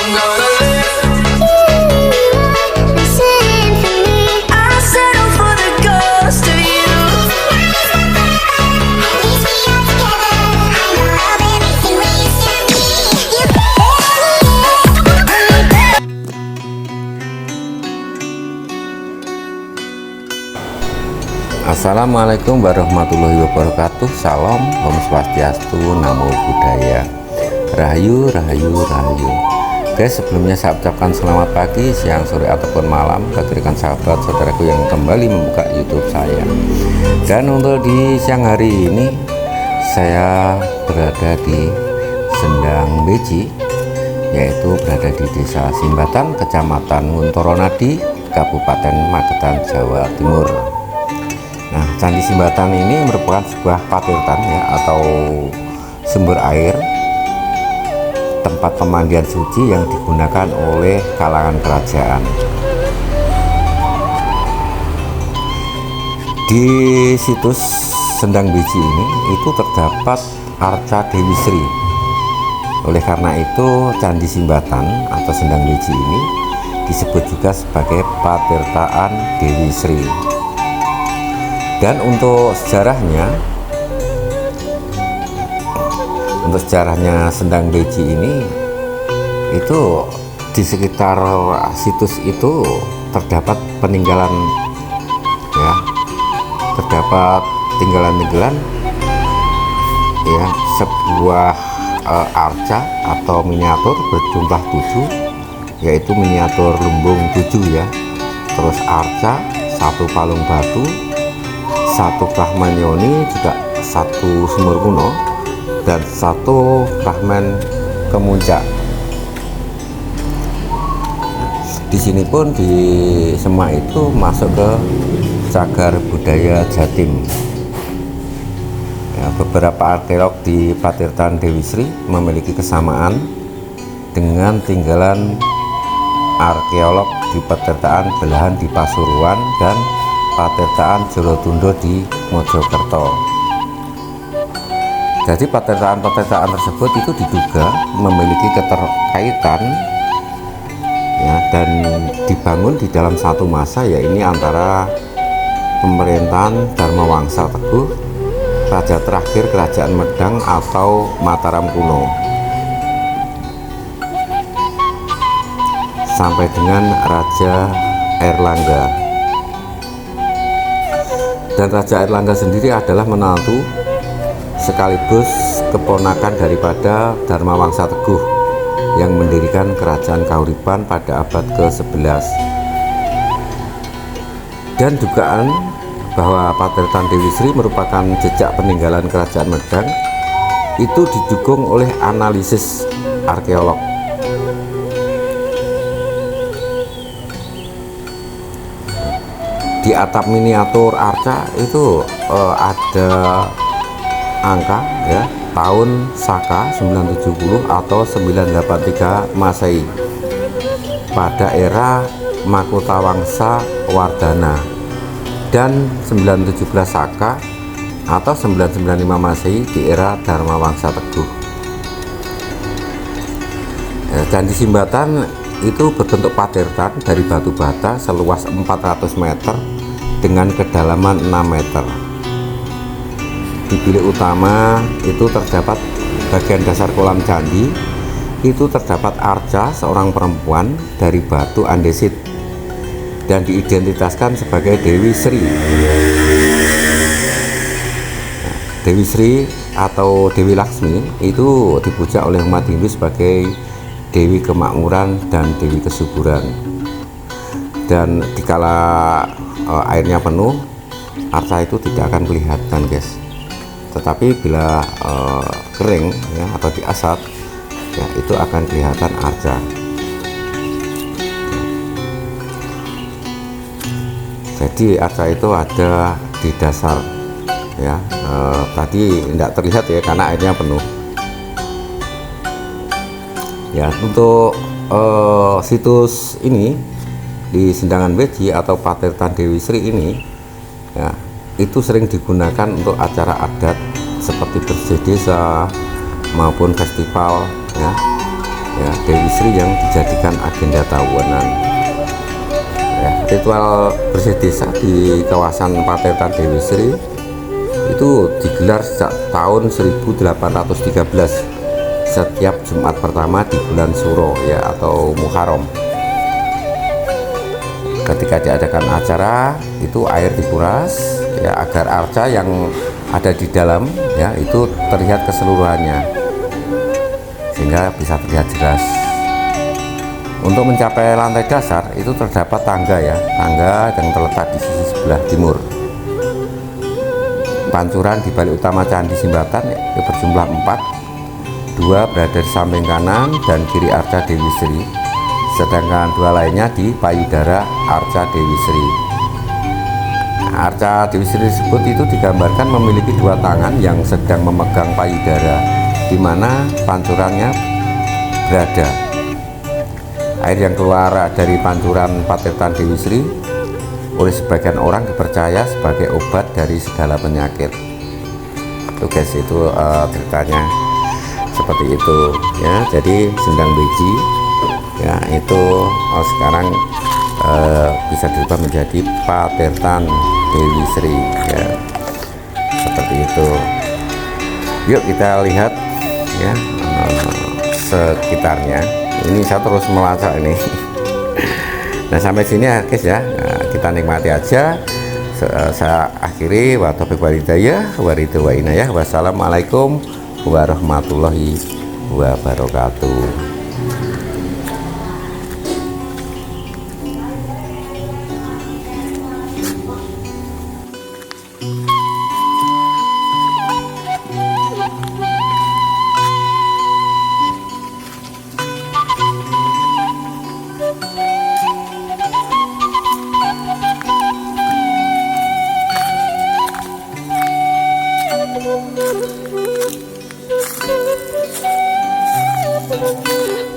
I'm gonna listen for me. I settle for the ghost of you. At least we are together. I love everything we used to be. You Assalamualaikum warahmatullahi wabarakatuh. Salam, Om Swastiastu, Namo Buddhaya, Rahayu, Rahayu, Rahayu. Guys, sebelumnya saya ucapkan selamat pagi, siang, sore, ataupun malam bagi rekan sahabat saudaraku yang kembali membuka YouTube saya. Dan untuk di siang hari ini saya berada di Sendang Beji, yaitu berada di Desa Simbatan, Kecamatan Nguntoronadi, Kabupaten Magetan, Jawa Timur. Nah, Candi Simbatan ini merupakan sebuah patirtan ya, atau sumber air, tempat pemandian suci yang digunakan oleh kalangan kerajaan. Di situs Sendang Beji ini itu terdapat arca Dewi Sri. Oleh karena itu Candi Simbatan atau Sendang Beji ini disebut juga sebagai patirtaan Dewi Sri. Dan untuk sejarahnya Sendang Beji ini itu di sekitar situs itu terdapat peninggalan ya, terdapat tinggalan-tinggalan ya, sebuah arca atau miniatur berjumlah 7, yaitu miniatur lumbung 7 ya, terus arca, satu palung batu, satu Brahmanyoni, juga satu sumur kuno, dan satu Brahman kemuncak. Di sini pun di semua itu masuk ke cagar budaya Jatim. Ya, beberapa arkeolog di Patirtan Dewi Sri memiliki kesamaan dengan tinggalan arkeolog di Patirtaan Belahan di Pasuruan dan Patirtaan Jolotundo di Mojokerto. Jadi patirtaan-patirtaan tersebut itu diduga memiliki keterkaitan ya, dan dibangun di dalam satu masa, yaitu antara pemerintahan Dharmawangsa Teguh, raja terakhir Kerajaan Medang atau Mataram kuno, sampai dengan Raja Airlangga. Dan Raja Airlangga sendiri adalah menantu sekaligus keponakan daripada Dharmawangsa Teguh yang mendirikan Kerajaan Kahuripan pada abad ke-11. Dan dugaan bahwa Patirtan Dewi Sri merupakan jejak peninggalan Kerajaan Medang itu didukung oleh analisis arkeolog. Di atap miniatur arca itu ada angka ya, tahun Saka 970 atau 983 Masehi pada era Makutawangsa Wardana, dan 917 Saka atau 995 Masehi di era Dharmawangsa Teguh. Candi Simbatan itu berbentuk patirtan dari batu bata seluas 400 meter dengan kedalaman 6 meter. Di bilik utama itu terdapat bagian dasar kolam candi, itu terdapat arca seorang perempuan dari batu andesit dan diidentitaskan sebagai Dewi Sri. Dewi Sri atau Dewi Laksmi itu dipuja oleh umat Hindu sebagai Dewi Kemakmuran dan Dewi Kesuburan. Dan dikala airnya penuh, arca itu tidak akan kelihatan guys, tetapi bila kering ya, atau diasap ya, itu akan kelihatan arca. Jadi arca itu ada di dasar ya, tadi tidak terlihat ya karena airnya penuh. Ya, untuk situs ini di Sendang Beji atau Patirtan Dewi Sri ini ya, itu sering digunakan untuk acara adat seperti bersih desa maupun festival ya, ya, Dewi Sri yang dijadikan agenda tahunan. Ya, ritual bersih desa di kawasan Patetan Dewi Sri itu digelar sejak tahun 1813 setiap Jumat pertama di bulan Suro ya, atau Muharram. Ketika diadakan acara itu air dikuras ya, agar arca yang ada di dalam ya itu terlihat keseluruhannya sehingga bisa terlihat jelas. Untuk mencapai lantai dasar itu terdapat tangga ya, tangga yang terletak di sisi sebelah timur. Pancuran di balik utama Candi Simbatan itu berjumlah 4, 2 berada di samping kanan dan kiri arca Dewi Sri, sedangkan 2 lainnya di payudara arca Dewi Sri. Nah, arca Dewi Sri tersebut itu digambarkan memiliki 2 tangan yang sedang memegang payudara, di mana pancurannya berada. Air yang keluar dari pancuran Patetan Dewi Sri oleh sebagian orang dipercaya sebagai obat dari segala penyakit. Itu guys, itu ceritanya seperti itu ya. Jadi Sendang Beji ya itu sekarang bisa dirubah menjadi Patetan Dewi Sri ya, seperti itu. Yuk kita lihat ya sekitarnya. Ini saya terus melacak ini. Nah sampai sini ya guys ya, nah, kita nikmati aja. Saya akhiri, wa taufiq walhidayah, wa ridho wa inayah. Wassalamualaikum warahmatullahi wabarakatuh. Thank you.